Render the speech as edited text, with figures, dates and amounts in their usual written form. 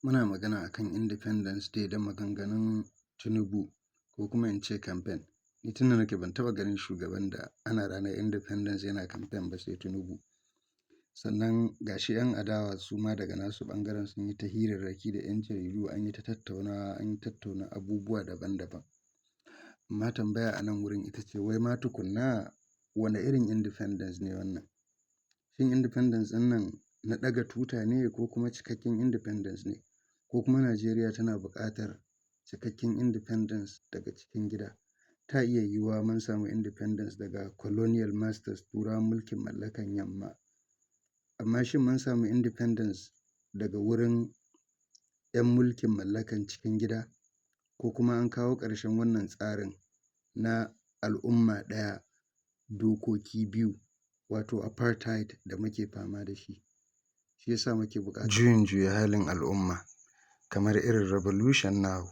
Muna magana akan Independence Day da maganganun Tinubu ko kuma in ce campaign. Ni tunda nake ban taɓa ganin shugaban da ana ranar Independence yana campaign ba sai Tinubu. Sannan gashi 'yan adawa su ma daga nasu ɓangaren sun yi ta hirarraki da 'yan jaridu an yi ta tattaunawa an yi tattauna abubuwa daban-daban. Amma tambaya a nan wurin ita ce wai ma tukunna wane irin independence ne wannan? Shin independence ɗin nan na ɗaga tuta ne ko kuma cikakken independence ne? Ko kuma Najeriya tana buƙatar cikakken independence daga cikin gida? Ta iya yiwuwa mun samu independence daga colonial masters turawan mulkin mallakan yamma. Amma shin mun samu independence daga wurin 'yan mulkin mallakan cikin gida? Ko kuma an kawo ƙarshen wannan tsarin na al'umma ɗaya dokoki biyu wato apartheid da muke fama da shi? Shi yasa muke buƙatar juyin juya halin al'umma kamar irin revolution now.